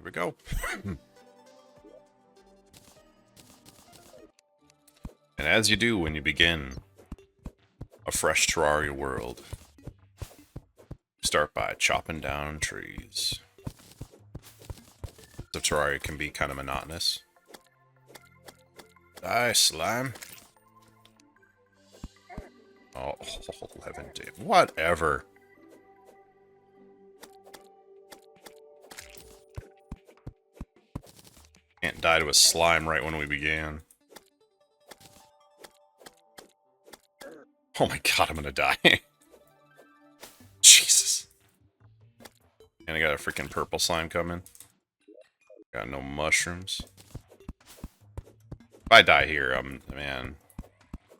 Here we go. And as you do when you begin a fresh Terraria world, start by chopping down trees. The Terraria can be kind of monotonous. Die, slime. Oh, 11 days. Whatever. Can't die to a slime right when we began. Oh my god, I'm gonna die. Jesus. And I got a freaking purple slime coming. Got no mushrooms. If I die here, man.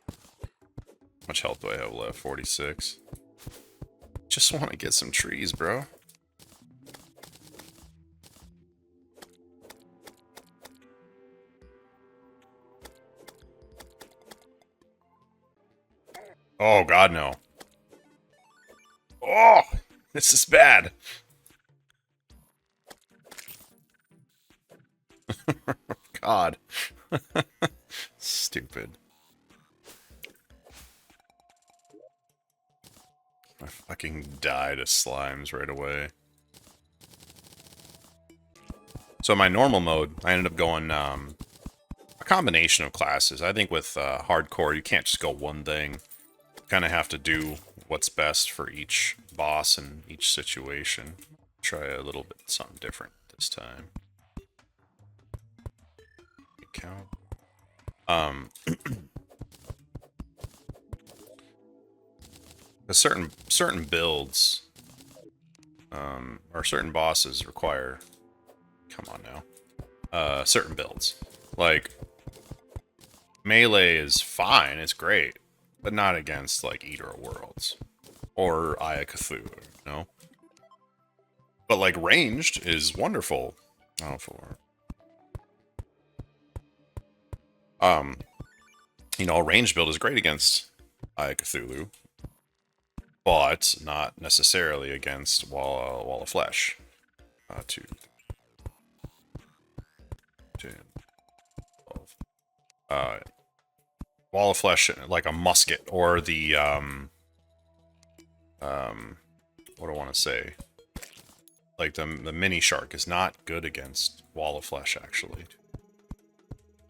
How much health do I have left? 46. Just want to get some trees, bro. Oh god, no. Oh, this is bad. God. Stupid. I fucking died of slimes right away. So in my normal mode, I ended up going a combination of classes. I think with hardcore, you can't just go one thing. You kind of have to do what's best for each boss and each situation. Try a little bit something different this time. Count. certain builds, or certain bosses require. Come on now. Certain builds, like melee is fine, it's great, but not against like Eater of Worlds or Eye of Cthulhu, you know. But like ranged is wonderful. Oh, for you know, a ranged build is great against Eye of Cthulhu, but not necessarily against Wall of Flesh. 2, 10, 12. Wall of Flesh, like a musket, or the what do I want to say? Like the mini shark is not good against Wall of Flesh, actually.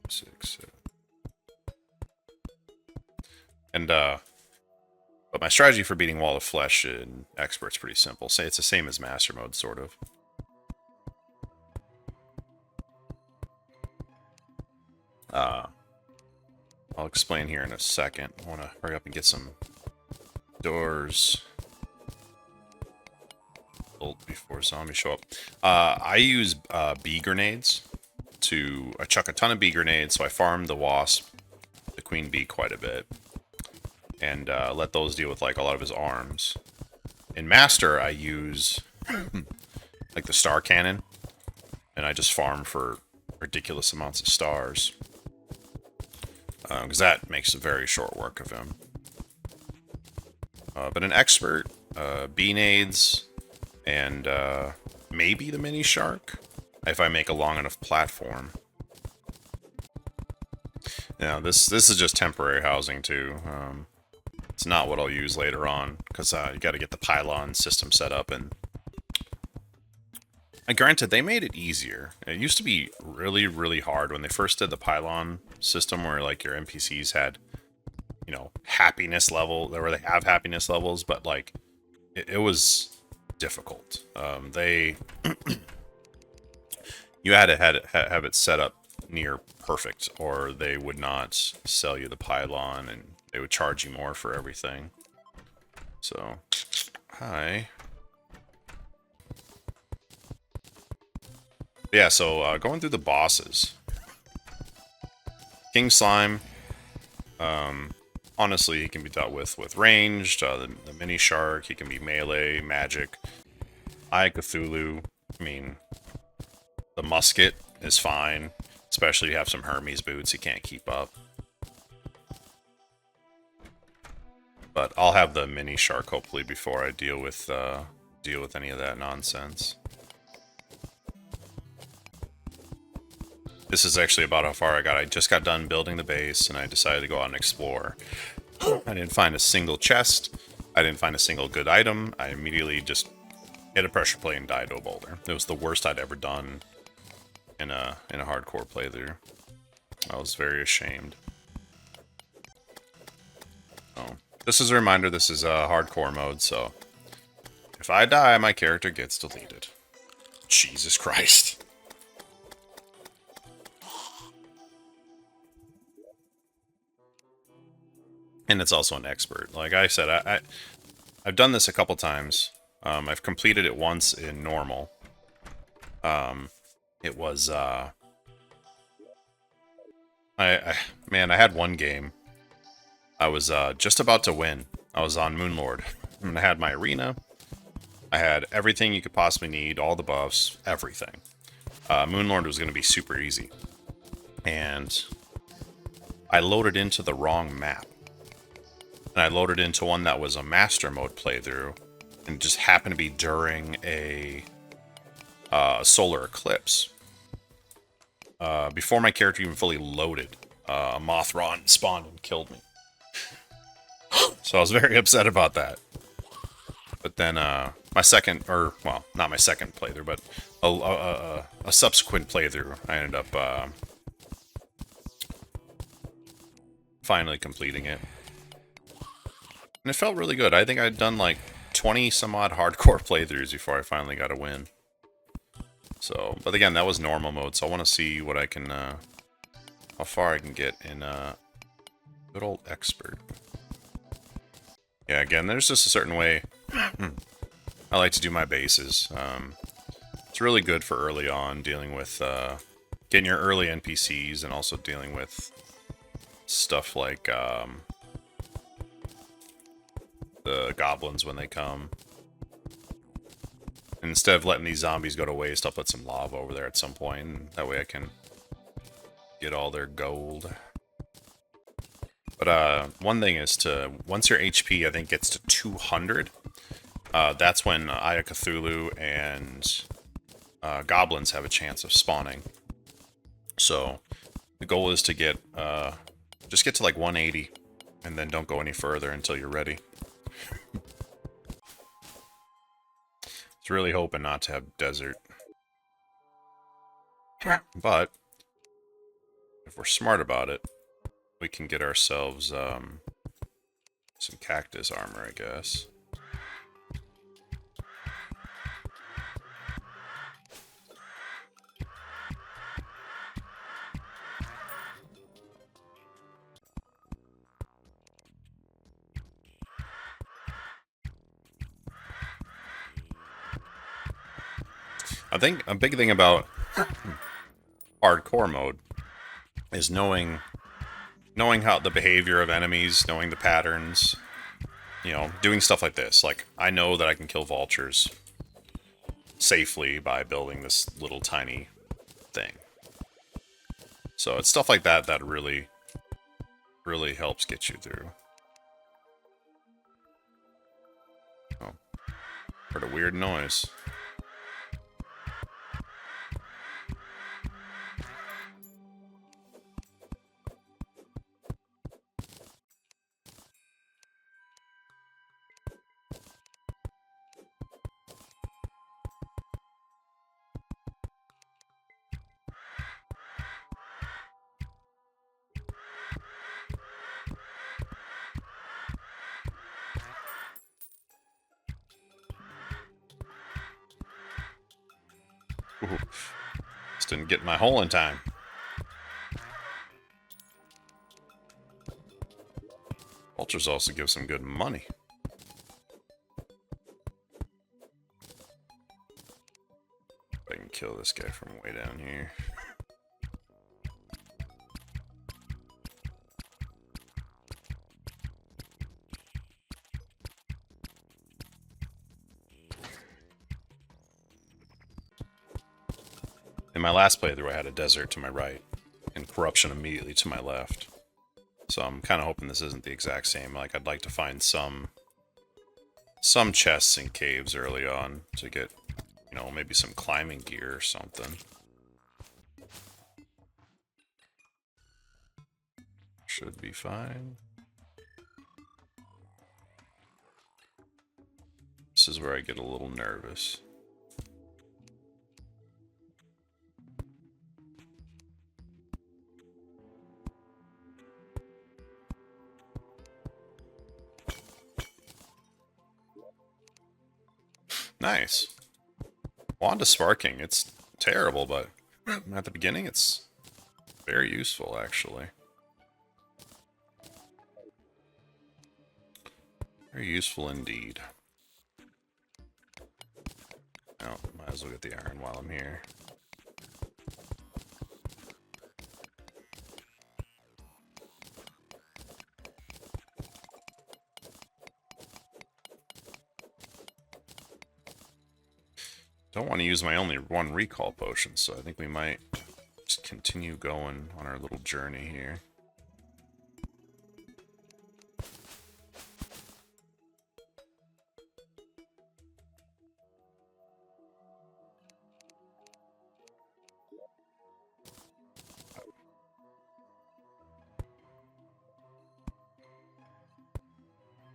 6, 7. And but my strategy for beating Wall of Flesh in Expert's pretty simple. Say it's the same as Master Mode, sort of. I'll explain here in a second. I want to hurry up and get some doors built before zombies show up. I use bee grenades I chuck a ton of bee grenades, so I farm the wasp, the queen bee, quite a bit. And let those deal with like a lot of his arms. In Master, I use like the star cannon, and I just farm for ridiculous amounts of stars, because that makes a very short work of him. But an Expert, bee nades, and maybe the mini shark, if I make a long enough platform. Now this is just temporary housing too. It's not what I'll use later on, because you got to get the pylon system set up. And granted, they made it easier. It used to be really, really hard when they first did the pylon system, where like your NPCs had, you know, happiness level, where they have happiness levels, but like it was difficult. You had to have it set up near perfect, or they would not sell you the pylon, and they would charge you more for everything. So, hi. Yeah, so going through the bosses. King Slime, honestly, he can be dealt with ranged, the mini shark, he can be melee, magic. Eye of Cthulhu, I mean, the musket is fine, especially if you have some Hermes boots, he can't keep up. But I'll have the mini shark hopefully before I deal with any of that nonsense. This is actually about how far I got. I just got done building the base, and I decided to go out and explore. I didn't find a single chest. I didn't find a single good item. I immediately just hit a pressure plate and died to a boulder. It was the worst I'd ever done in a hardcore playthrough. I was very ashamed. Oh, this is a reminder. This is a hardcore mode, so if I die, my character gets deleted. Jesus Christ. And it's also an expert. Like I said, I've done this a couple times. I've completed it once in normal. It was, man, I had one game. I was just about to win. I was on Moonlord. And I had my arena. I had everything you could possibly need, all the buffs, everything. Moonlord was going to be super easy. And I loaded into the wrong map. And I loaded into one that was a master mode playthrough. And it just happened to be during a solar eclipse. Before my character even fully loaded, a Mothron spawned and killed me. So I was very upset about that. But then my second, or well, not my second playthrough, but a subsequent playthrough, I ended up finally completing it. And it felt really good. I think I'd done like 20 some odd hardcore playthroughs before I finally got a win. So, but again, that was normal mode, so I want to see what I can, how far I can get in good old expert. Yeah, again, there's just a certain way I like to do my bases. It's really good for early on, dealing with getting your early NPCs and also dealing with stuff like the goblins when they come. And instead of letting these zombies go to waste, I'll put some lava over there at some point, and that way I can get all their gold. But one thing is to, once your HP, I think, gets to 200, that's when Eye of Cthulhu and goblins have a chance of spawning. So the goal is to get, just get to like 180, and then don't go any further until you're ready. It's really hoping not to have desert. But if we're smart about it, we can get ourselves some cactus armor, I guess. I think a big thing about hardcore mode is knowing how the behavior of enemies, knowing the patterns, you know, doing stuff like this. Like, I know that I can kill vultures safely by building this little tiny thing. So it's stuff like that that really, really helps get you through. Oh, heard a weird noise. Ooh, just didn't get my hole in time. Vultures also give some good money. If I can kill this guy from way down here. In my last playthrough, I had a desert to my right and corruption immediately to my left. So I'm kind of hoping this isn't the exact same. Like, I'd like to find some chests and caves early on to get, you know, maybe some climbing gear or something. Should be fine. This is where I get a little nervous. Nice. Wanda sparking. It's terrible, but at the beginning it's very useful, actually. Very useful indeed. Oh, might as well get the iron while I'm here. Don't want to use my only one recall potion, so I think we might just continue going on our little journey here.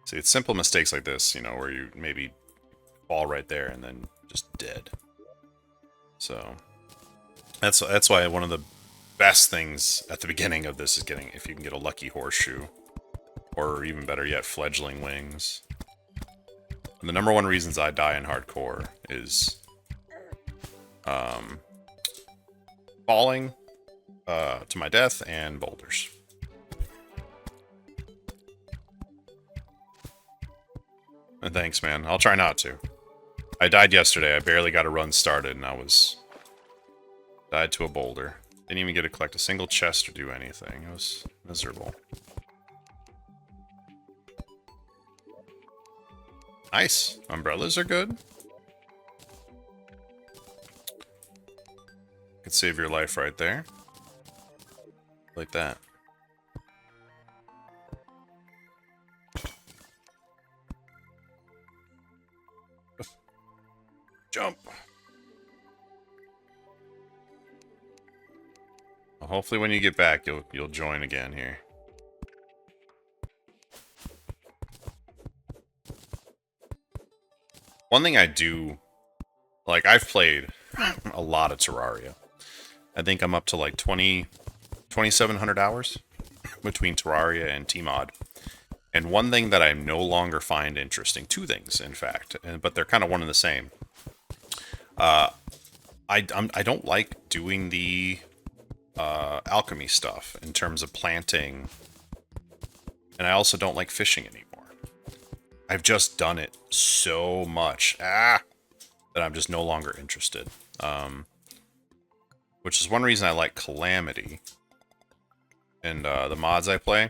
See, it's simple mistakes like this, you know, where you maybe fall right there and then just dead. So that's why one of the best things at the beginning of this is getting, if you can get a lucky horseshoe, or even better yet, fledgling wings. And the number one reasons I die in hardcore is falling to my death and boulders. And thanks, man. I'll try not to. I died yesterday. I barely got a run started, and died to a boulder. Didn't even get to collect a single chest or do anything. It was miserable. Nice. Umbrellas are good. Could save your life right there. Like that. Jump. Well, hopefully when you get back, you'll join again here. One thing I do, like, I've played a lot of Terraria. I think I'm up to like 2,700 hours between Terraria and Tmod. And one thing that I no longer find interesting, two things, in fact, but they're kind of one and the same. I don't like doing the alchemy stuff in terms of planting, and I also don't like fishing anymore. I've just done it so much that I'm just no longer interested. Which is one reason I like Calamity and the mods I play,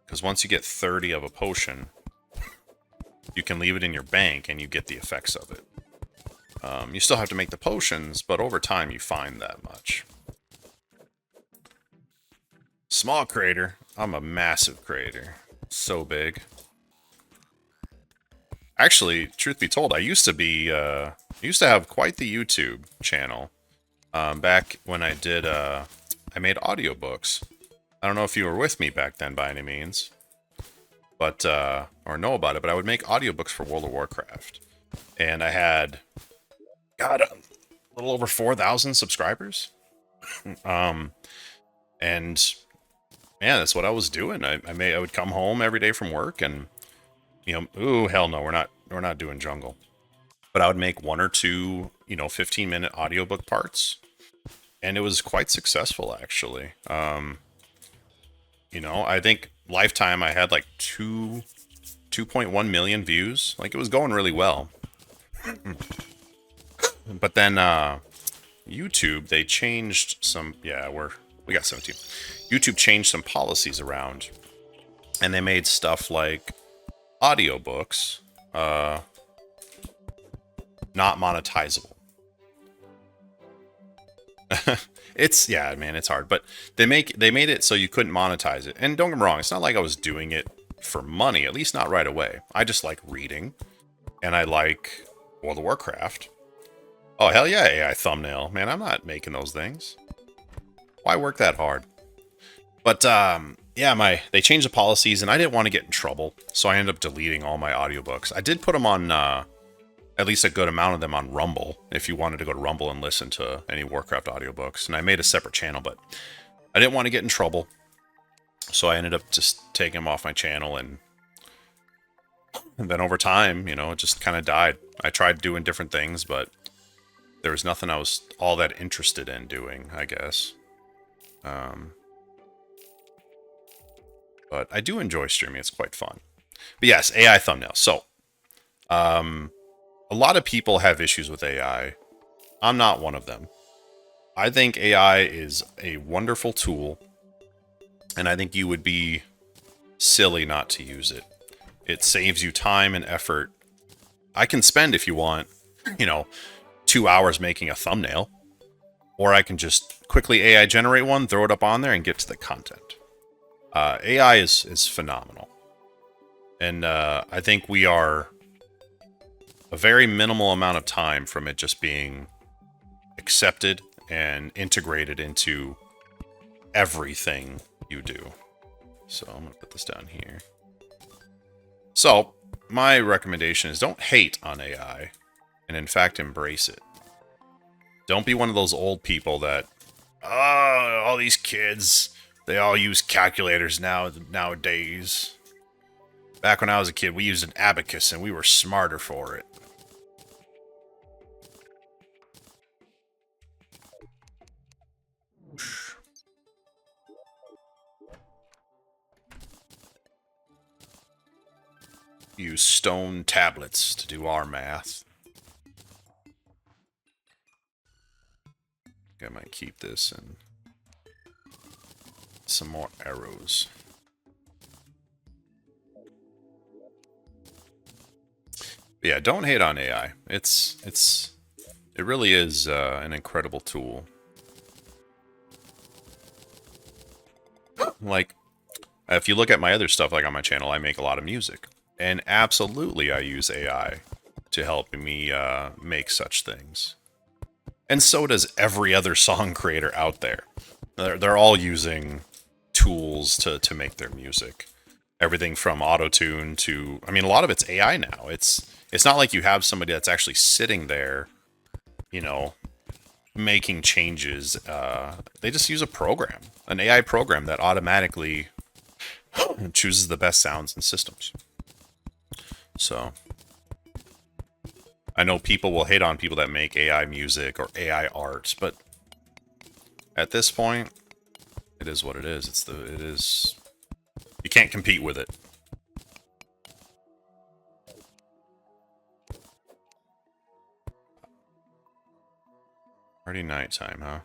because once you get 30 of a potion, you can leave it in your bank and you get the effects of it. You still have to make the potions, but over time you find that much. Small crater. I'm a massive crater. So big. Actually, truth be told, I used to have quite the YouTube channel. Back when I did, I made audiobooks. I don't know if you were with me back then by any means, but, or know about it, but I would make audiobooks for World of Warcraft. And I had, God, a little over 4,000 subscribers. And man, that's what I was doing. I would come home every day from work and, you know, ooh, hell no, we're not doing jungle. But I would make one or two, 15-minute audiobook parts. And it was quite successful, actually. I think lifetime I had like 2.1 million views. Like, it was going really well. But then YouTube, they changed some, we got 17. YouTube changed some policies around. And they made stuff like audiobooks not monetizable. It's hard, but they made it so you couldn't monetize it. And don't get me wrong, it's not like I was doing it for money, at least not right away. I just like reading, and I like World of Warcraft. Oh, hell yeah, AI thumbnail. Man, I'm not making those things. Why work that hard? But, yeah, they changed the policies, and I didn't want to get in trouble, so I ended up deleting all my audiobooks. I did put them on, at least a good amount of them on Rumble, if you wanted to go to Rumble and listen to any Warcraft audiobooks. And I made a separate channel, but I didn't want to get in trouble, so I ended up just taking them off my channel, and then over time, you know, it just kind of died. I tried doing different things, but there was nothing I was all that interested in doing, I guess. But I do enjoy streaming. It's quite fun. But yes, AI thumbnails. So, a lot of people have issues with AI. I'm not one of them. I think AI is a wonderful tool, and I think you would be silly not to use it. It saves you time and effort. I can spend, if you want, you know, 2 hours making a thumbnail, or I can just quickly AI generate one, throw it up on there, and get to the content. AI is phenomenal. And I think we are a very minimal amount of time from it just being accepted and integrated into everything you do. So I'm going to put this down here. So my recommendation is don't hate on AI, and in fact embrace it. Don't be one of those old people that, oh, all these kids, they all use calculators nowadays. Back when I was a kid, we used an abacus and we were smarter for it. Use stone tablets to do our math. I might keep this and some more arrows. But yeah, don't hate on AI. It really is an incredible tool. Like, if you look at my other stuff, like on my channel, I make a lot of music. And absolutely I use AI to help me make such things. And so does every other song creator out there. They're all using tools to make their music. Everything from auto-tune to... I mean, a lot of it's AI now. It's not like you have somebody that's actually sitting there, you know, making changes. They just use a program. An AI program that automatically chooses the best sounds and systems. So, I know people will hate on people that make AI music or AI art, but at this point, it is what it is. It is. You can't compete with it. Already nighttime, huh?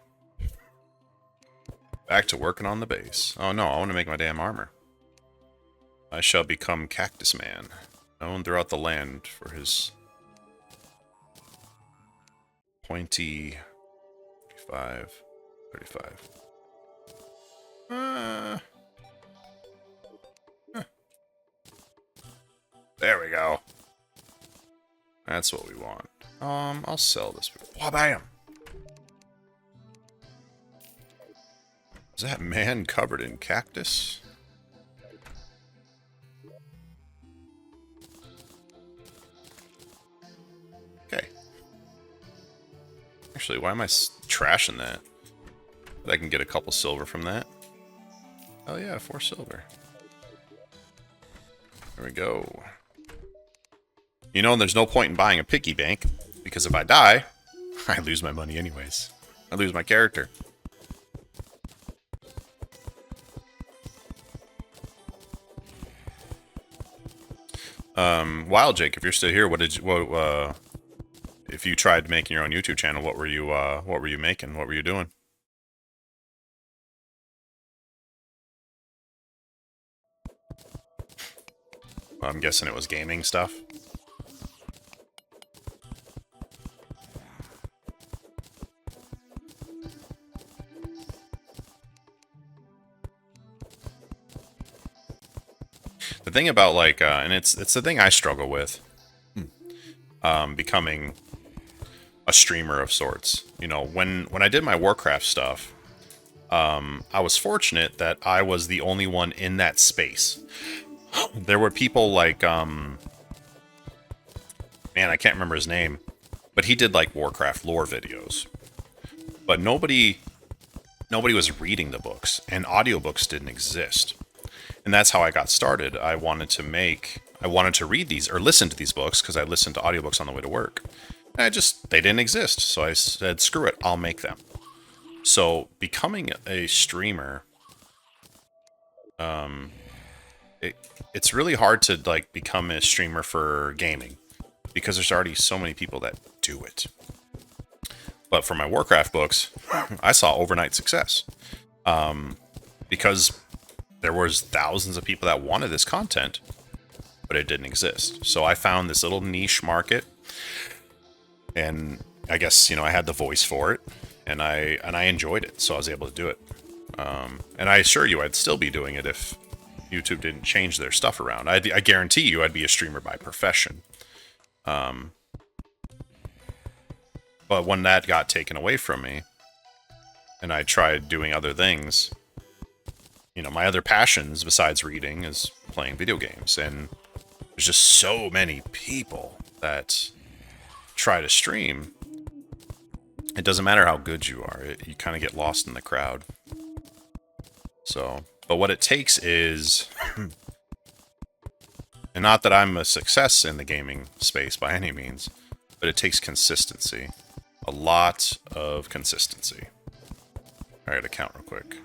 Back to working on the base. Oh no, I want to make my damn armor. I shall become Cactus Man, known throughout the land for his pointy 35. There we go. That's what we want. I'll sell this. Oh, bam! Is that man covered in cactus? Okay. Actually, why am I trashing that? But I can get a couple silver from that. Oh yeah, 4 silver. There we go. You know, there's no point in buying a piggy bank, because if I die, I lose my money anyways. I lose my character. Wild Jake, if you're still here, if you tried making your own YouTube channel, what were you making? What were you doing? I'm guessing it was gaming stuff. The thing about, like, and it's the thing I struggle with, becoming a streamer of sorts. You know, when I did my Warcraft stuff, I was fortunate that I was the only one in that space. There were people like, man, I can't remember his name, but he did like Warcraft lore videos. But nobody was reading the books, and audiobooks didn't exist. And that's how I got started. I wanted to read these or listen to these books because I listened to audiobooks on the way to work. And they didn't exist. So I said, screw it, I'll make them. So becoming a streamer, it's really hard to like become a streamer for gaming because there's already so many people that do it. But for my Warcraft books, I saw overnight success because there was thousands of people that wanted this content, but it didn't exist. So I found this little niche market, and I guess I had the voice for it, and I enjoyed it, so I was able to do it. And I assure you, I'd still be doing it if YouTube didn't change their stuff around. I guarantee you, I'd be a streamer by profession. But when that got taken away from me, and I tried doing other things, my other passions besides reading is playing video games. And there's just so many people that try to stream. It doesn't matter how good you are. You kind of get lost in the crowd. So, but what it takes is, and not that I'm a success in the gaming space by any means, but it takes consistency. A lot of consistency. I gotta count real quick.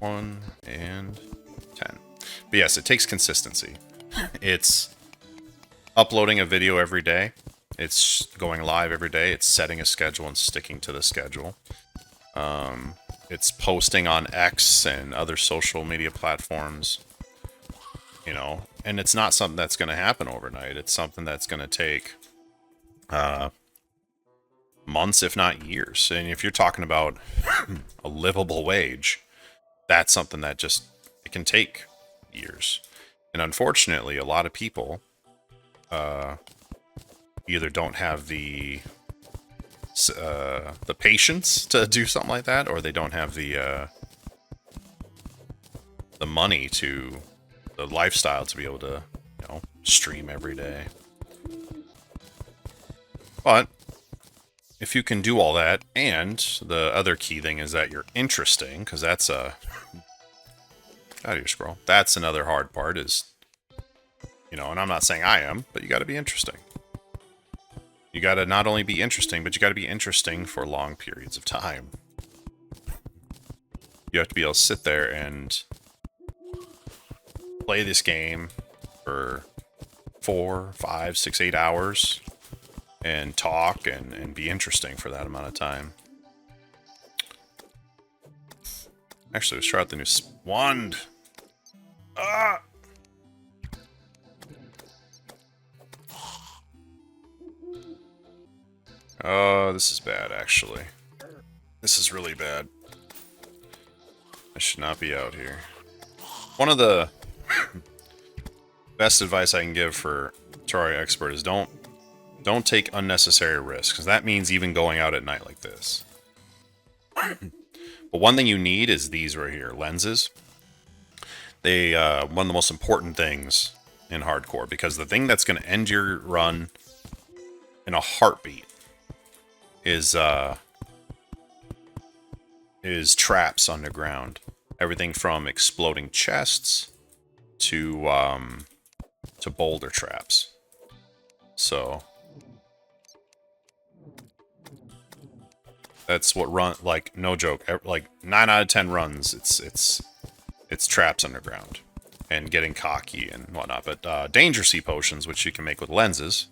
1 and 10. But yes, it takes consistency. It's uploading a video every day. It's going live every day. It's setting a schedule and sticking to the schedule. It's posting on X and other social media platforms. And it's not something that's going to happen overnight. It's something that's going to take months, if not years. And if you're talking about a livable wage, that's something that it can take years. And unfortunately, a lot of people either don't have the patience to do something like that, or they don't have the money the lifestyle to be able to, stream every day. But if you can do all that, and the other key thing is that you're interesting, because that's out of your scroll. That's another hard part is, and I'm not saying I am, but you got to be interesting. You got to not only be interesting, but you got to be interesting for long periods of time. You have to be able to sit there and play this game for 4, 5, 6, 8 hours and talk and be interesting for that amount of time. Actually, let's try out the new wand. Ah! Oh, this is bad, actually. This is really bad. I should not be out here. One of the best advice I can give for Terraria Expert is don't take unnecessary risks, because that means even going out at night like this. But one thing you need is these right here, lenses. They one of the most important things in hardcore, because the thing that's going to end your run in a heartbeat is traps underground. Everything from exploding chests to boulder traps. So that's what like, no joke, like 9 out of 10 runs, it's traps underground and getting cocky and whatnot. But danger sea potions, which you can make with lenses,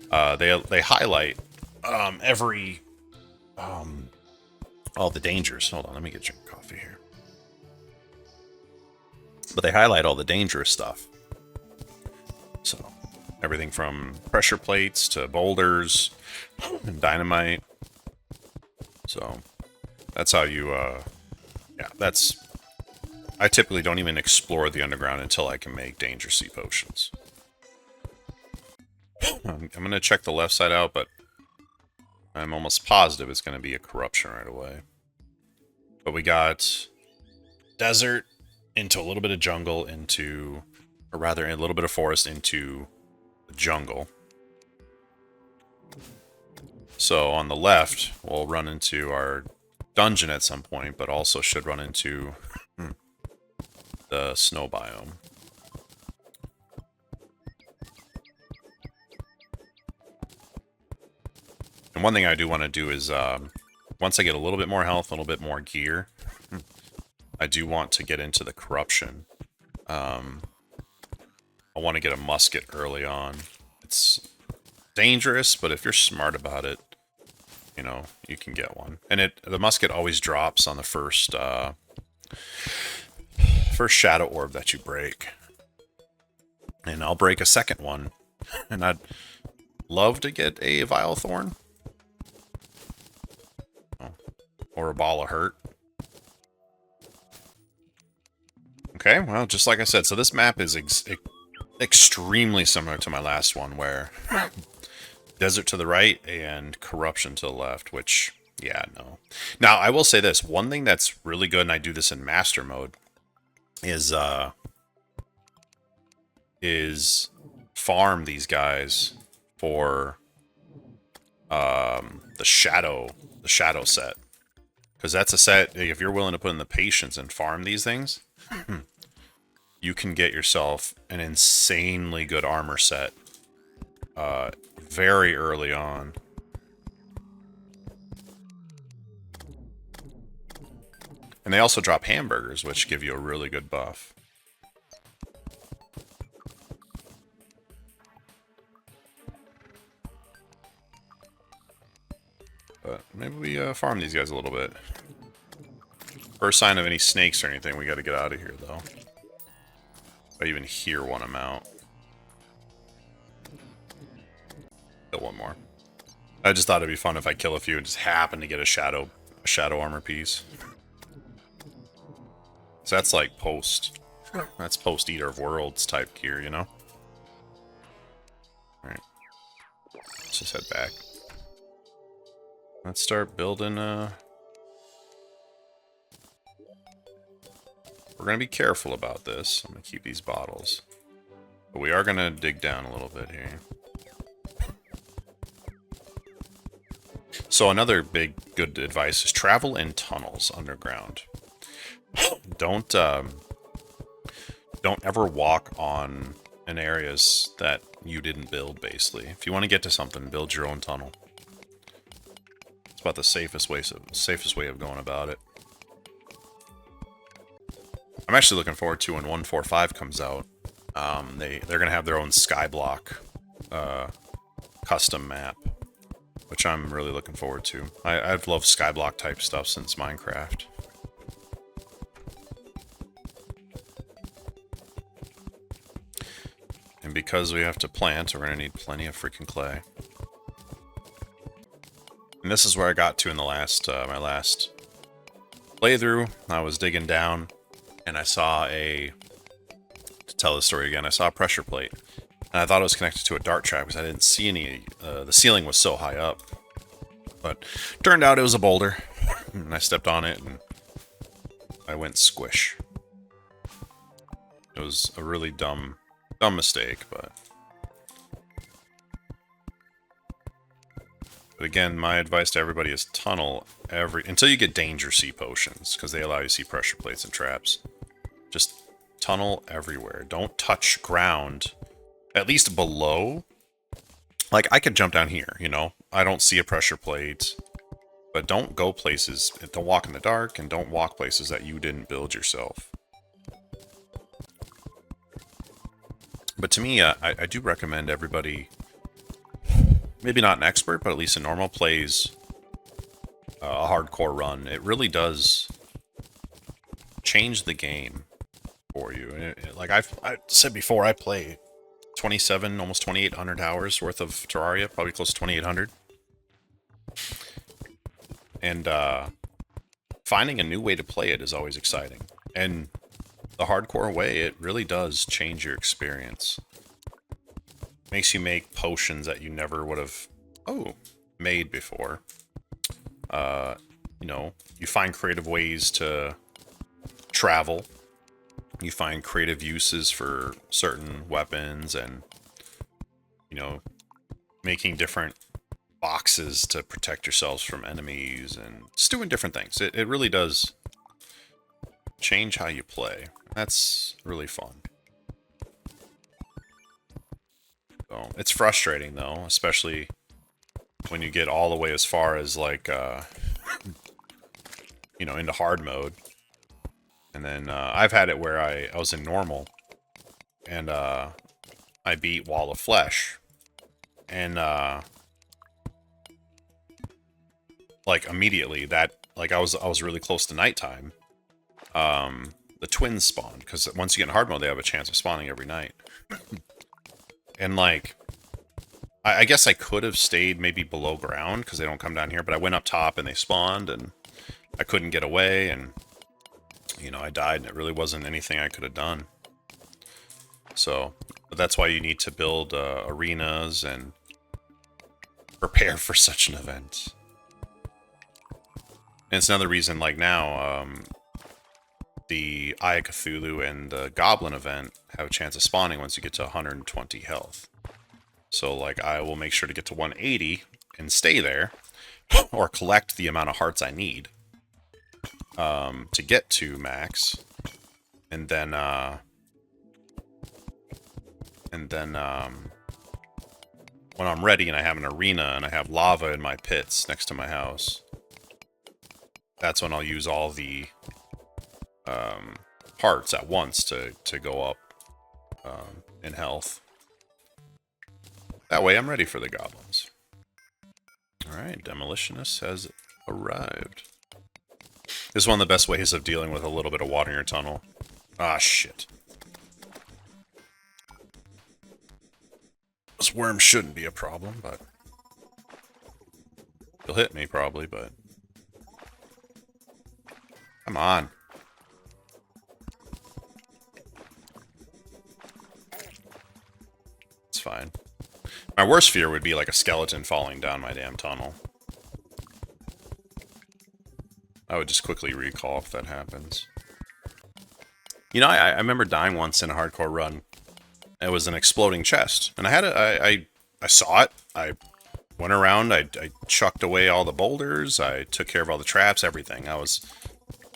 they highlight every all the dangers. Hold on, let me get your coffee here. But they highlight all the dangerous stuff. So everything from pressure plates to boulders and dynamite. So that's how you I typically don't even explore the underground until I can make danger sea potions. I'm going to check the left side out, but I'm almost positive it's going to be a corruption right away. But we got desert into a little bit of jungle into, or rather a little bit of forest into the jungle. So on the left, we'll run into our dungeon at some point, but also should run into the snow biome. And one thing I do want to do is, once I get a little bit more health, a little bit more gear, I do want to get into the corruption. I want to get a musket early on. It's dangerous, but if you're smart about it, you know, you can get one. And the musket always drops on the first shadow orb that you break. And I'll break a second one. And I'd love to get a Vile Thorn. Or a Ball of Hurt. Okay, well, just like I said, so this map is extremely similar to my last one, where desert to the right and corruption to the left, which, yeah, no. Now, I will say this. One thing that's really good, and I do this in master mode, is farm these guys for the shadow set. Because that's a set, if you're willing to put in the patience and farm these things, you can get yourself an insanely good armor set very early on. And they also drop hamburgers, which give you a really good buff. But maybe we farm these guys a little bit. First sign of any snakes or anything, we gotta get out of here, though. If I even hear one, I'm out. Kill one more. I just thought it'd be fun if I kill a few and just happen to get a shadow armor piece. So that's like that's post Eater of Worlds type gear, you know? Alright. Let's just head back. Let's start building, We're gonna be careful about this. I'm gonna keep these bottles. But we are gonna dig down a little bit here. So another big good advice is travel in tunnels underground. Don't ever walk in areas that you didn't build, basically. If you want to get to something, build your own tunnel. It's about the safest way of going about it. I'm actually looking forward to when 1.4.5 comes out. They're gonna have their own Skyblock custom map, which I'm really looking forward to. I've loved Skyblock type stuff since Minecraft. And because we have to plant, we're gonna need plenty of freaking clay. And this is where I got to in the last my last playthrough. I was digging down, and I saw to tell the story again, I saw a pressure plate. And I thought it was connected to a dart trap because I didn't see any, the ceiling was so high up. But turned out it was a boulder, and I stepped on it, and I went squish. It was a really dumb mistake, but again, my advice to everybody is tunnel until you get danger sea potions, because they allow you to see pressure plates and traps. Just tunnel everywhere. Don't touch ground, at least below. Like, I could jump down here, you know? I don't see a pressure plate, but don't go places, don't walk in the dark, and don't walk places that you didn't build yourself. But to me, I do recommend everybody, maybe not an expert, but at least a normal, plays a hardcore run. It really does change the game for you. Like I said before, I play 27, almost 2,800 hours worth of Terraria, probably close to 2,800. And finding a new way to play it is always exciting. And the hardcore way, it really does change your experience. Makes you make potions that you never would have made before. you know, you find creative ways to travel. You find creative uses for certain weapons and, you know, making different boxes to protect yourselves from enemies and just doing different things. It really does change how you play. That's really fun. So, it's frustrating though, especially when you get all the way as far as like, you know, into hard mode. And then I've had it where I was in normal and I beat Wall of Flesh. And like immediately that, like I was really close to nighttime. The twins spawned because once you get in hard mode, they have a chance of spawning every night. And like, I guess I could have stayed maybe below ground because they don't come down here, but I went up top and they spawned and I couldn't get away and, you know, I died and it really wasn't anything I could have done. So, but that's why you need to build arenas and prepare for such an event. And it's another reason, like now, the Eye of Cthulhu and the Goblin event have a chance of spawning once you get to 120 health. So, like, I will make sure to get to 180 and stay there, or collect the amount of hearts I need to get to max, and then when I'm ready and I have an arena and I have lava in my pits next to my house, that's when I'll use all the hearts at once to go up in health. That way I'm ready for the goblins. Alright, Demolitionist has arrived. This is one of the best ways of dealing with a little bit of water in your tunnel. Ah, shit. This worm shouldn't be a problem, but... he'll hit me, probably, but... come on. It's fine. My worst fear would be like a skeleton falling down my damn tunnel. I would just quickly recall if that happens. You know, I remember dying once in a hardcore run. It was an exploding chest. And I had I saw it. I went around. I chucked away all the boulders. I took care of all the traps, everything. I was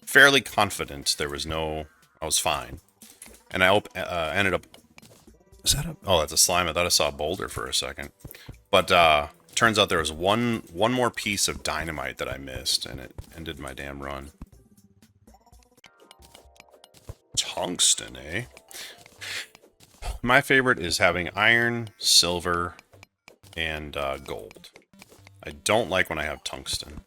fairly confident there was no... I was fine. And I ended up... is that a... oh, that's a slime. I thought I saw a boulder for a second. But turns out there was one more piece of dynamite that I missed, and it ended my damn run. Tungsten, eh? My favorite is having iron, silver, and gold. I don't like when I have tungsten.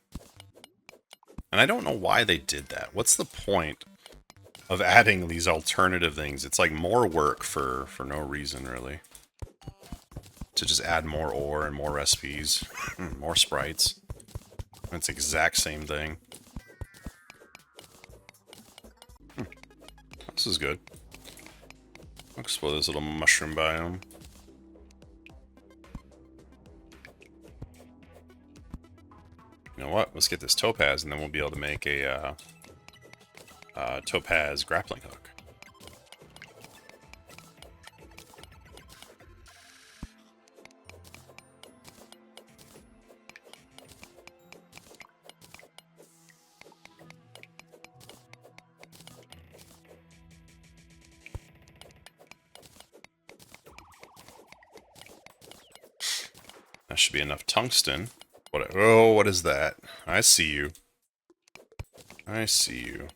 And I don't know why they did that. What's the point of adding these alternative things? It's like more work for no reason, really. To just add more ore and more recipes, more sprites. It's the exact same thing. This is good. I'll explore this little mushroom biome. You know what? Let's get this topaz, and then we'll be able to make a topaz grappling hook. That should be enough tungsten. What? Oh, what is that? I see you. I see you.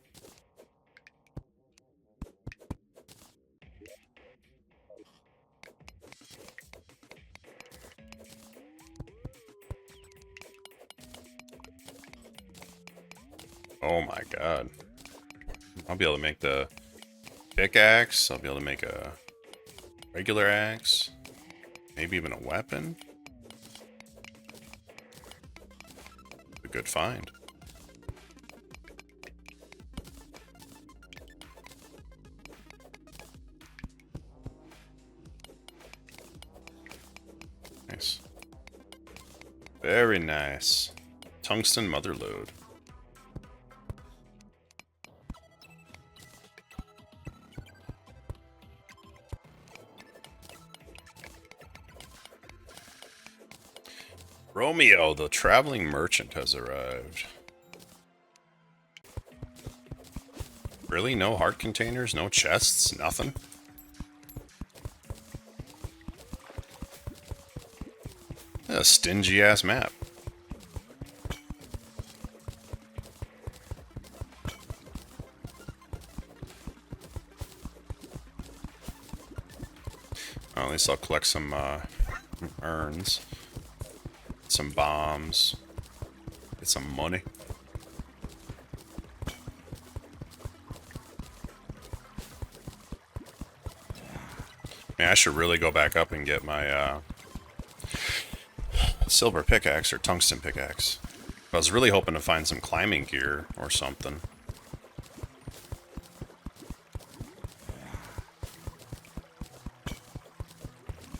Oh my god. I'll be able to make the pickaxe. I'll be able to make a regular axe. Maybe even a weapon. A good find. Nice. Very nice. Tungsten mother lode. Romeo, the traveling merchant, has arrived. Really? No heart containers? No chests? Nothing? A stingy-ass map. Well, at least I'll collect some urns. Some bombs. Get some money. Man, I should really go back up and get my silver pickaxe or tungsten pickaxe. I was really hoping to find some climbing gear or something.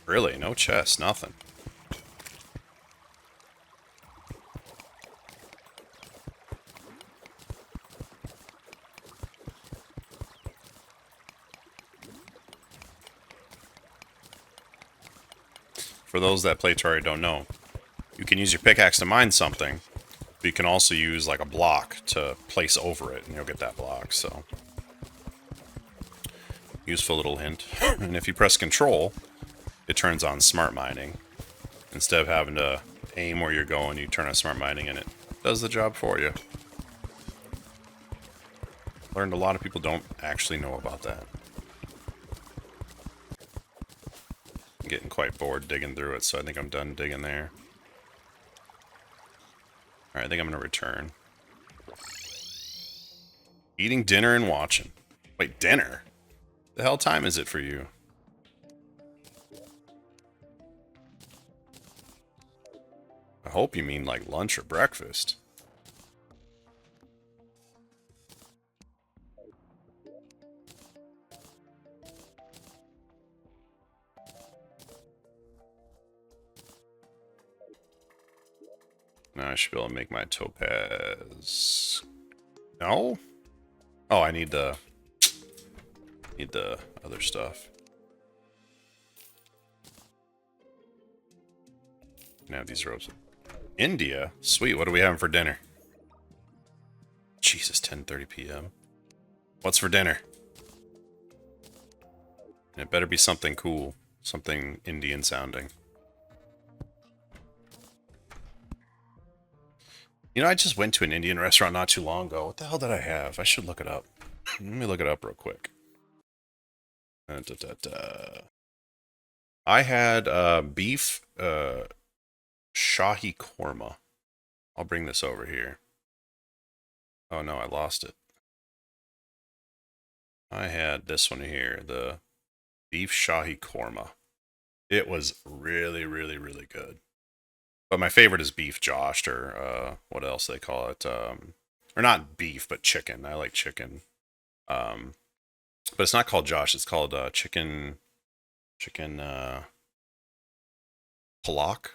Really, no chest, nothing. For those that play Terraria don't know, you can use your pickaxe to mine something, but you can also use like a block to place over it, and you'll get that block, so. Useful little hint. And if you press Control, it turns on smart mining. Instead of having to aim where you're going, you turn on smart mining and it does the job for you. Learned a lot of people don't actually know about that. I'm getting quite bored digging through it, so I think I'm done digging there. Alright, I think I'm going to return. Eating dinner and watching. Wait, dinner? The hell time is it for you? I hope you mean like lunch or breakfast. Now I should be able to make my topaz. No? Oh, I need the other stuff. Now these ropes. India? Sweet, what are we having for dinner? Jesus, 10:30 p.m. What's for dinner? And it better be something cool. Something Indian sounding. You know, I just went to an Indian restaurant not too long ago. What the hell did I have? I should look it up. Let me look it up real quick. I had beef Shahi korma. I'll bring this over here. Oh no, I lost it. I had this one here, the beef Shahi korma. It was really, really, really good. But my favorite is beef joshed, or what else they call it. Or not beef, but chicken. I like chicken. But it's not called josh. It's called chicken palak.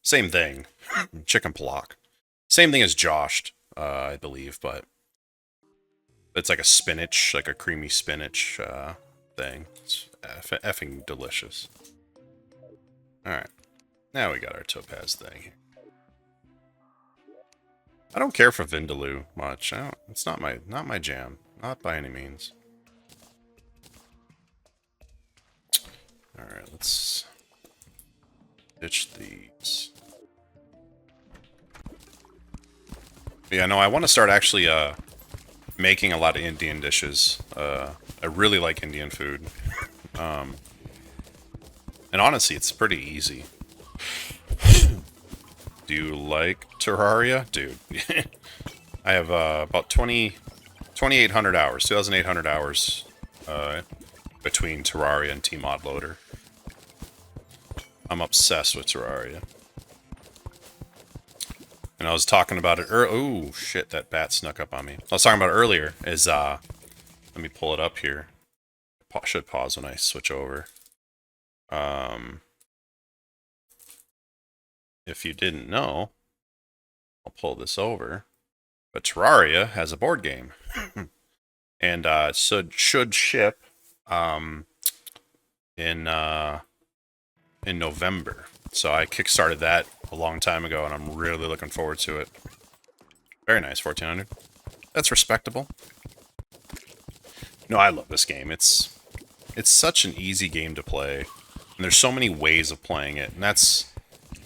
Same thing. Chicken palak. Same thing as joshed, I believe, but it's like a spinach, like a creamy spinach thing. It's effing delicious. Alright. Now we got our topaz thing. I don't care for Vindaloo much. It's not my jam. Not by any means. Alright, let's ditch these. Yeah, no, I want to start actually making a lot of Indian dishes. I really like Indian food. And honestly, it's pretty easy. Do you like Terraria? Dude. I have about 2,800 hours, 2,800 hours between Terraria and T-Mod Loader. I'm obsessed with Terraria. And I was talking about it oh shit, that bat snuck up on me. I was talking about it earlier is let me pull it up here. Should pause when I switch over. If you didn't know, I'll pull this over. But Terraria has a board game. And should ship in November. So I kickstarted that a long time ago, and I'm really looking forward to it. Very nice, 1400. That's respectable. No, I love this game. It's such an easy game to play. And there's so many ways of playing it. And that's,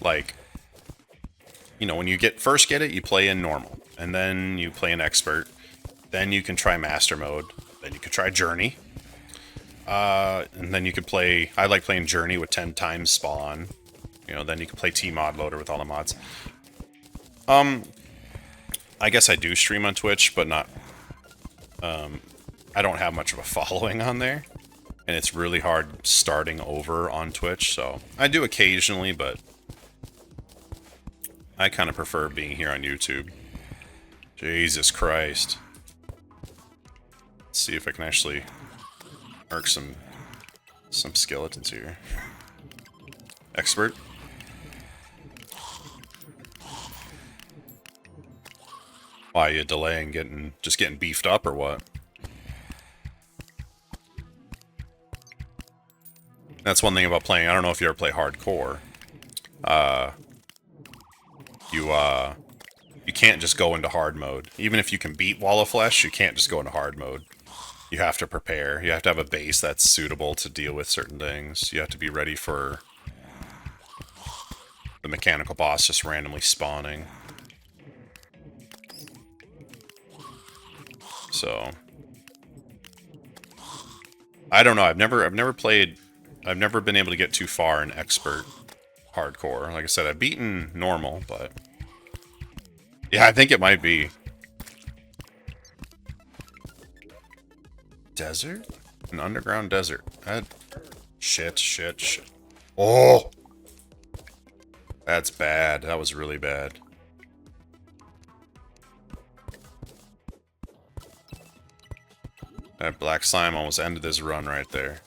like, you know, when you first get it, you play in normal. And then you play in expert. Then you can try master mode. Then you can try journey. And then you can play... I like playing journey with 10 times spawn. You know, then you can play T-mod loader with all the mods. I guess I do stream on Twitch, but not... I don't have much of a following on there. And it's really hard starting over on Twitch, so... I do occasionally, but... I kind of prefer being here on YouTube. Jesus Christ. Let's see if I can actually... mark some skeletons here. Expert. Why, you delaying just getting beefed up or what? That's one thing about playing. I don't know if you ever play hardcore. You can't just go into hard mode. Even if you can beat Wall of Flesh, you can't just go into hard mode. You have to prepare. You have to have a base that's suitable to deal with certain things. You have to be ready for the mechanical boss just randomly spawning. So I don't know. I've never been able to get too far in expert hardcore. Like I said, I've beaten normal, but yeah, I think it might be desert? An underground desert. Shit. Oh! That's bad. That was really bad. That black slime almost ended this run right there.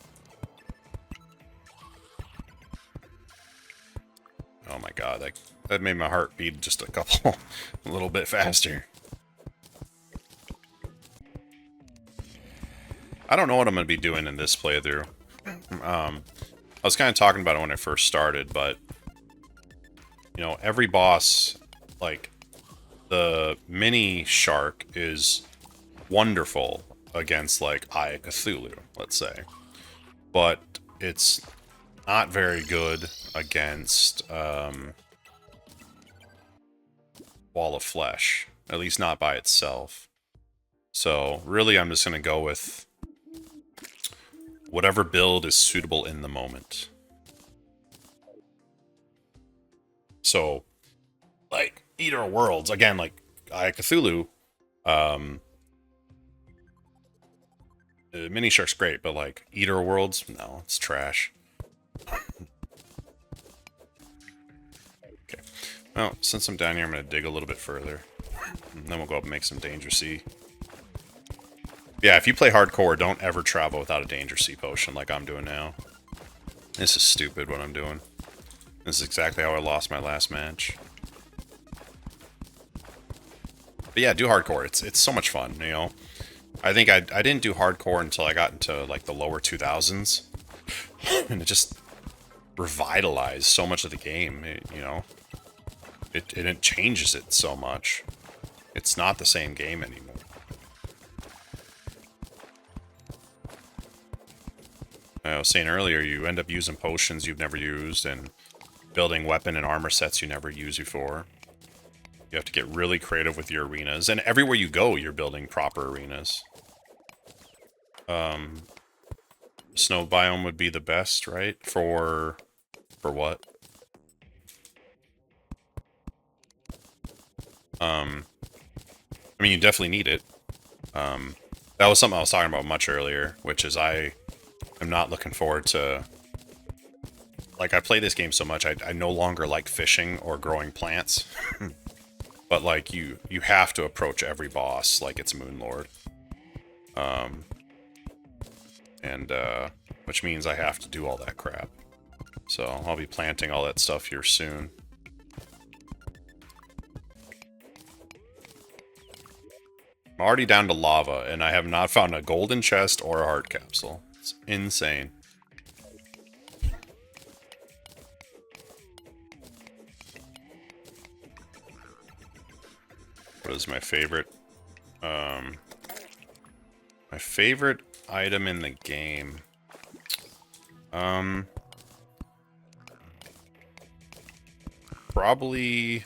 Oh my god, that made my heart beat just a little bit faster. I don't know what I'm going to be doing in this playthrough. I was kind of talking about it when I first started, but... You know, every boss, like, the mini shark is wonderful against, like, Eye of Cthulhu, let's say. But it's not very good against Wall of Flesh. At least not by itself. So, really, I'm just going to go with whatever build is suitable in the moment. So, like, Eater of Worlds, again, like, Eye of Cthulhu, Mini Shark's great, but, like, Eater of Worlds, no, it's trash. Okay. Well, since I'm down here, I'm going to dig a little bit further. And then we'll go up and make some Danger Sea. Yeah, if you play hardcore, don't ever travel without a Danger Sea potion like I'm doing now. This is stupid what I'm doing. This is exactly how I lost my last match. But yeah, do hardcore. It's so much fun, you know. I think I didn't do hardcore until I got into, like, the lower 2000s. And it just revitalized so much of the game, you know. It changes it so much. It's not the same game anymore. I was saying earlier, you end up using potions you've never used, and building weapon and armor sets you never used before. You have to get really creative with your arenas. And everywhere you go, you're building proper arenas. Snow biome would be the best, right? For what? I mean, you definitely need it. That was something I was talking about much earlier, which is I'm not looking forward to... Like, I play this game so much, I no longer like fishing or growing plants. But, like, you have to approach every boss like it's Moonlord. Which means I have to do all that crap. So, I'll be planting all that stuff here soon. I'm already down to lava, and I have not found a golden chest or a heart capsule. It's insane. What is my favorite? My favorite item in the game. Probably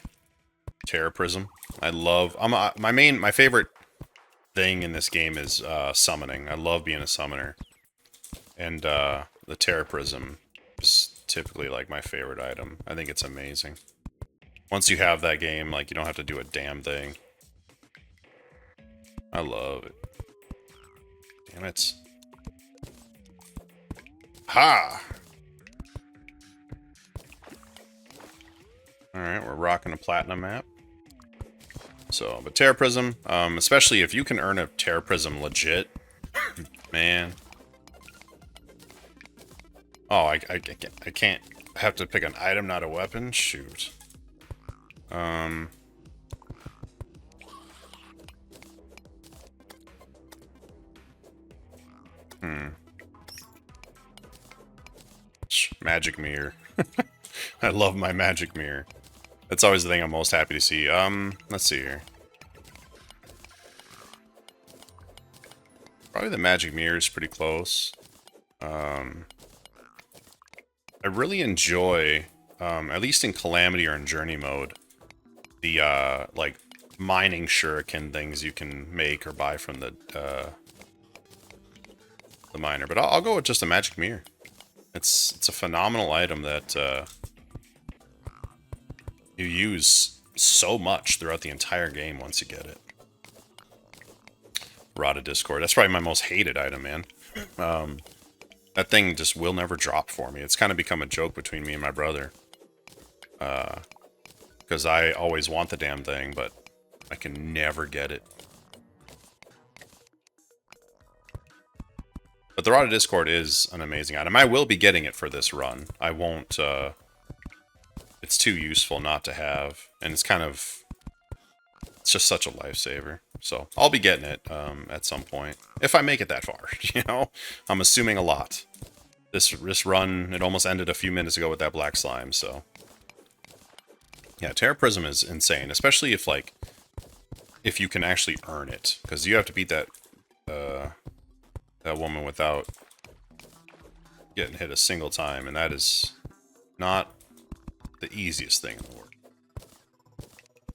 Terra Prism. I love. My favorite thing in this game is summoning. I love being a summoner, and the Terra Prism is typically like my favorite item. I think it's amazing. Once you have that game, like, you don't have to do a damn thing. I love it. Damn it. Ha! Alright, we're rocking a platinum map. So, but Terra Prism, especially if you can earn a Terra Prism legit, man. Oh, I can't. I have to pick an item, not a weapon? Shoot. Magic mirror. I love my magic mirror. That's always the thing I'm most happy to see. Let's see here. Probably the magic mirror is pretty close. I really enjoy, at least in Calamity or in Journey mode, the, like, mining shuriken things you can make or buy from the miner. But I'll go with just a magic mirror. It's a phenomenal item that you use so much throughout the entire game once you get it. Rod of Discord. That's probably my most hated item, man. That thing just will never drop for me. It's kind of become a joke between me and my brother. Because I always want the damn thing, but I can never get it. But the Rod of Discord is an amazing item. I will be getting it for this run. I won't, it's too useful not to have. And it's kind of, it's just such a lifesaver. So, I'll be getting it, at some point. If I make it that far, you know? I'm assuming a lot. This run, it almost ended a few minutes ago with that black slime, so. Yeah, Terra Prism is insane. Especially if, like, if you can actually earn it. Because you have to beat that, that woman without getting hit a single time, and that is not the easiest thing in the world.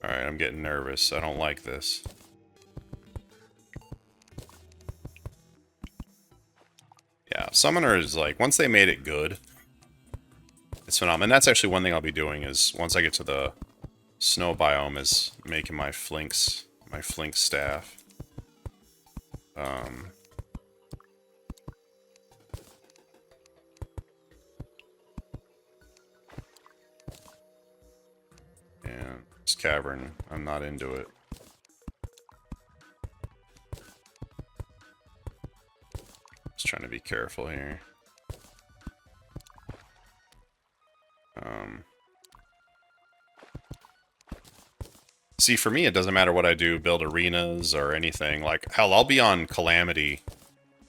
Alright, I'm getting nervous. I don't like this. Yeah, Summoner is like, once they made it good, it's phenomenal. And that's actually one thing I'll be doing is, once I get to the snow biome, is making my flinks staff. And this cavern, I'm not into it. Just trying to be careful here. See, for me, it doesn't matter what I do, build arenas or anything. Like, hell, I'll be on Calamity,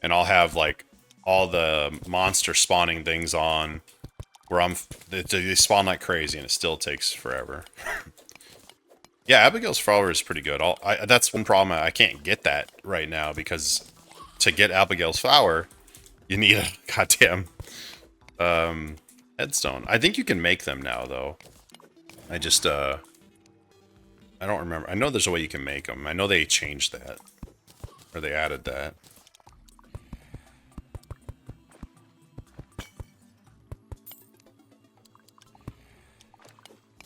and I'll have, like, all the monster spawning things on, where they spawn like crazy, and it still takes forever. Yeah, Abigail's Flower is pretty good. That's one problem. I can't get that right now, because to get Abigail's Flower, you need a goddamn headstone. I think you can make them now, though. I just, I don't remember. I know there's a way you can make them. I know they changed that. Or they added that.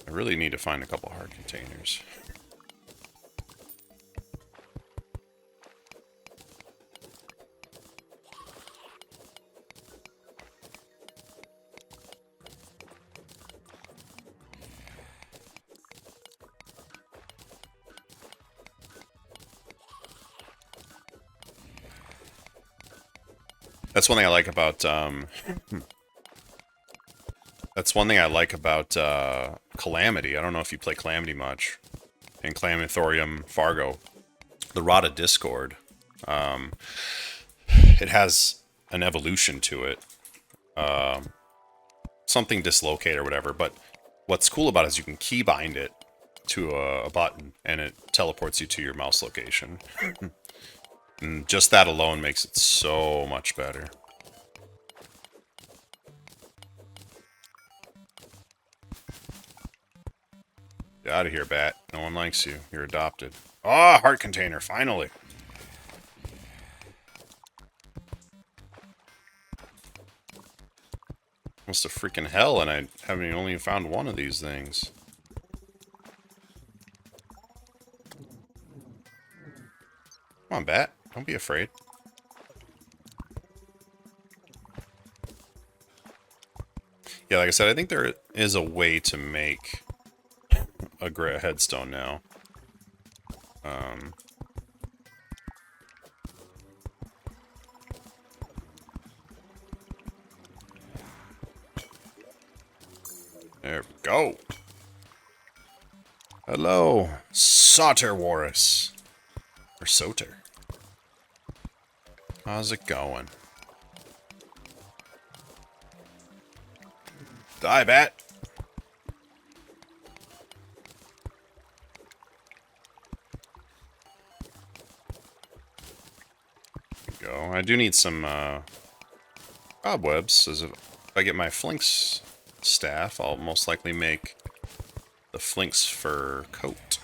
I really need to find a couple hard containers. That's one thing I like about, that's one thing I like about, Calamity. I don't know if you play Calamity much. In Calamithorium Fargo. The Rod of Discord. It has an evolution to it. Something dislocate or whatever, but what's cool about it is you can keybind it to a button, and it teleports you to your mouse location. And just that alone makes it so much better. Get out of here, bat. No one likes you. You're adopted. Ah, heart container, finally. What's the freaking hell, and I haven't only found one of these things. Come on, bat. Don't be afraid. Yeah, like I said, I think there is a way to make a great headstone now. There we go. Hello, Soter Warris. Or Soter. How's it going? Die, bat. There we go. I do need some cobwebs. As if I get my Flinks staff, I'll most likely make the Flinks fur coat.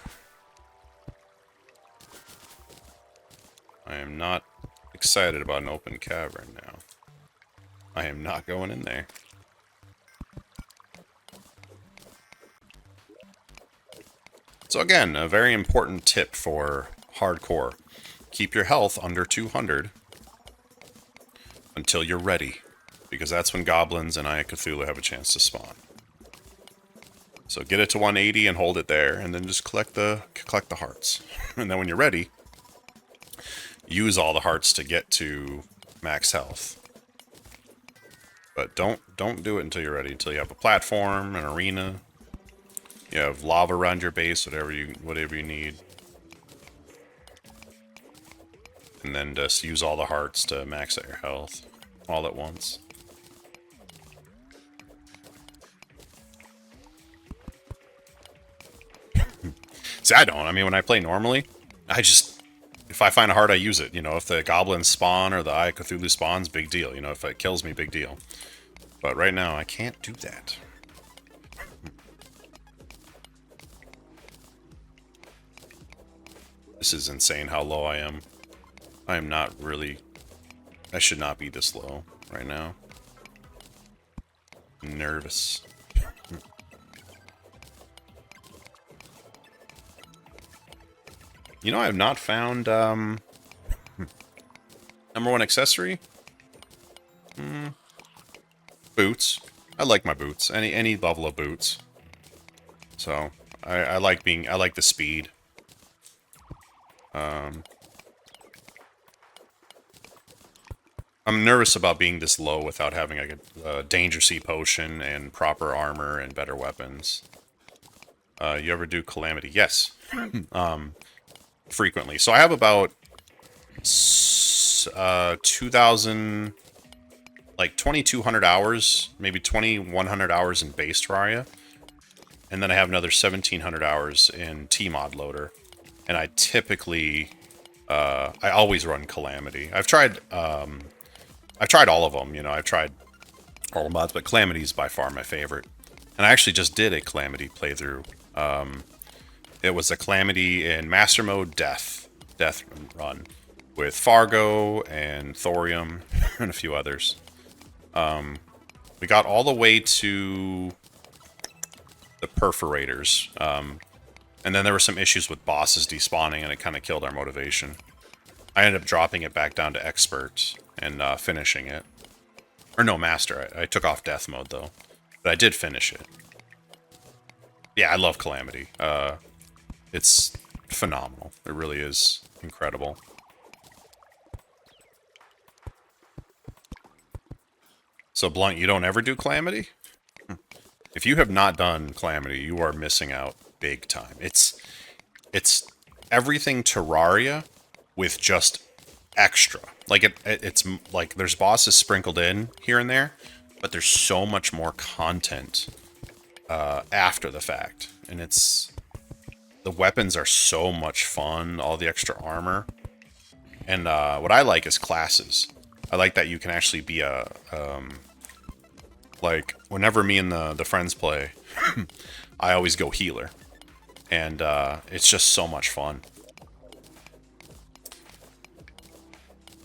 I am not excited about an open cavern now. I am not going in there. So again, a very important tip for hardcore. Keep your health under 200 until you're ready, because that's when goblins and Eye of Cthulhu have a chance to spawn. So get it to 180 and hold it there, and then just collect the hearts. And then when you're ready, use all the hearts to get to max health. But don't do it until you're ready. Until you have a platform, an arena, you have lava around your base, whatever you need. And then just use all the hearts to max out your health all at once. See, I don't. I mean, when I play normally, if I find a heart, I use it. You know, if the goblins spawn or the Eye of Cthulhu spawns, big deal. You know, if it kills me, big deal. But right now, I can't do that. This is insane how low I am. I am not really... I should not be this low right now. I'm nervous. You know, I have not found, number one accessory? Boots. I like my boots. Any level of boots. So, I like the speed. I'm nervous about being this low without having like a Danger Sea potion and proper armor and better weapons. You ever do Calamity? Yes. Frequently. So I have about 2,000, like 2,200 hours, maybe 2,100 hours in base Terraria. And then I have another 1,700 hours in T-Mod Loader. And I typically, I always run Calamity. I've tried all of them, you know, I've tried all the mods, but Calamity is by far my favorite. And I actually just did a Calamity playthrough. It was a Calamity in Master Mode Death run with Fargo and Thorium and a few others. We got all the way to the Perforators. And then there were some issues with bosses despawning, and it kind of killed our motivation. I ended up dropping it back down to Expert and finishing it. Or no, Master. I took off Death Mode, though. But I did finish it. Yeah, I love Calamity. It's phenomenal. It really is incredible. So, Blunt, you don't ever do Calamity? If you have not done Calamity, you are missing out big time. It's everything Terraria with just extra. Like it's like there's bosses sprinkled in here and there, but there's so much more content after the fact, and it's the weapons are so much fun, all the extra armor. And what I like is classes. I like that you can actually be a, like, whenever me and the friends play, I always go healer. And it's just so much fun.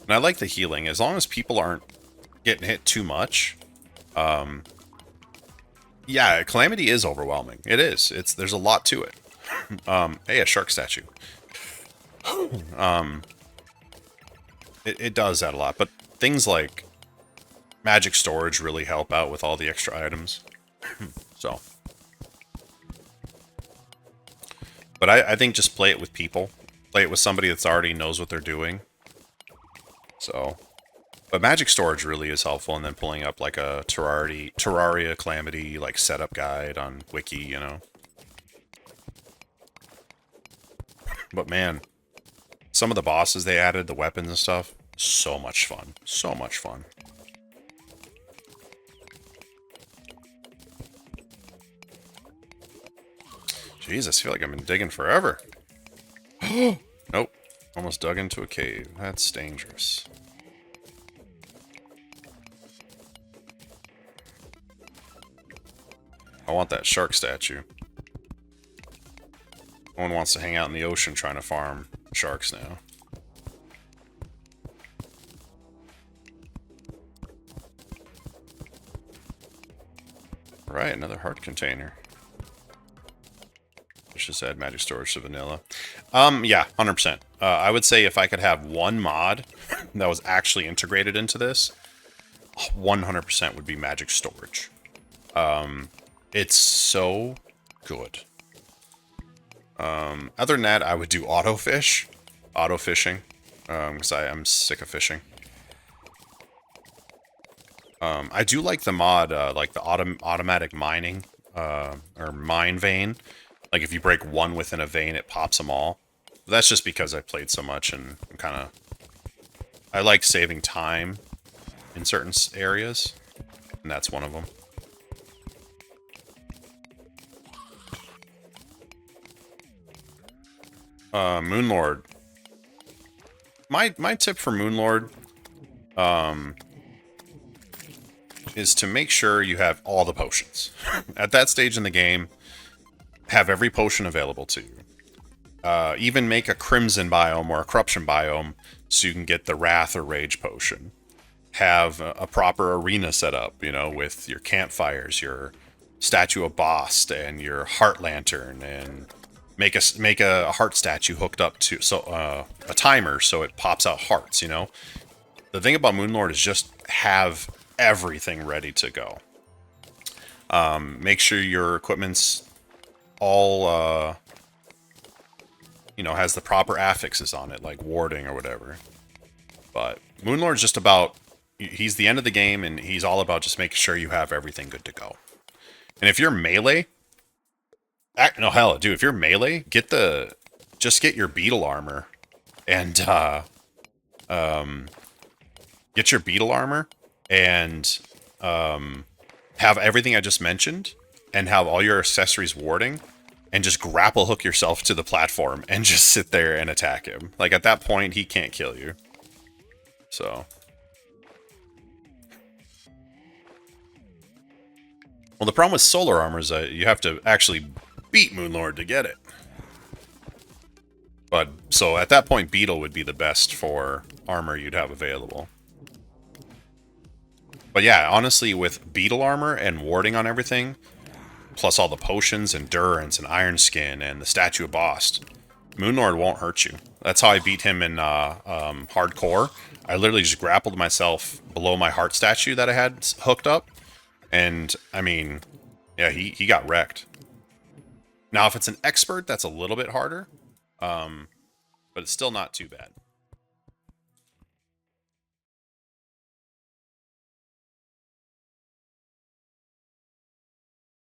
And I like the healing. As long as people aren't getting hit too much. Yeah, Calamity is overwhelming. It is. There's a lot to it. Hey, a shark statue. It does that a lot. But things like magic storage really help out with all the extra items. So. But I think just play it with people. Play it with somebody that's already knows what they're doing. So, but magic storage really is helpful, and then pulling up like a Terraria Calamity like setup guide on Wiki, you know. But man, some of the bosses they added, the weapons and stuff, so much fun. So much fun. Jesus, I feel like I've been digging forever. Nope. Almost dug into a cave. That's dangerous. I want that shark statue. No one wants to hang out in the ocean trying to farm sharks now. Right, another heart container. Just add magic storage to vanilla. Yeah, 100%. I would say if I could have one mod that was actually integrated into this, 100% would be magic storage. It's so good. Other than that, I would do auto fishing, because I'm sick of fishing. I do like the mod, like the automatic mining, or mine vein. Like, if you break one within a vein, it pops them all. But that's just because I played so much and I'm kind of... I like saving time in certain areas, and that's one of them. Moonlord. My tip for Moonlord is to make sure you have all the potions. At that stage in the game, have every potion available to you. Even make a Crimson biome or a Corruption biome so you can get the Wrath or Rage potion. Have a proper arena set up, you know, with your campfires, your Statue of Bast, and your Heart Lantern, and make a heart statue hooked up to a timer so it pops out hearts, you know. The thing about Moonlord is just have everything ready to go. Make sure your equipment's all, you know, has the proper affixes on it, like warding or whatever. But Moonlord's just about, he's the end of the game, and he's all about just making sure you have everything good to go. And if you're melee, no, hell, dude, if you're melee, just get your beetle armor, and, get your beetle armor, and, have everything I just mentioned, and have all your accessories warding, and just grapple hook yourself to the platform and just sit there and attack him. Like, at that point, he can't kill you. So. Well, the problem with solar armor is that you have to actually beat Moonlord to get it. But, so at that point, Beetle would be the best for armor you'd have available. But yeah, honestly, with Beetle armor and warding on everything, plus all the potions, endurance, and iron skin, and the Statue of Bast, Moonlord won't hurt you. That's how I beat him in hardcore. I literally just grappled myself below my heart statue that I had hooked up. And, I mean, yeah, he got wrecked. Now, if it's an expert, that's a little bit harder. But it's still not too bad.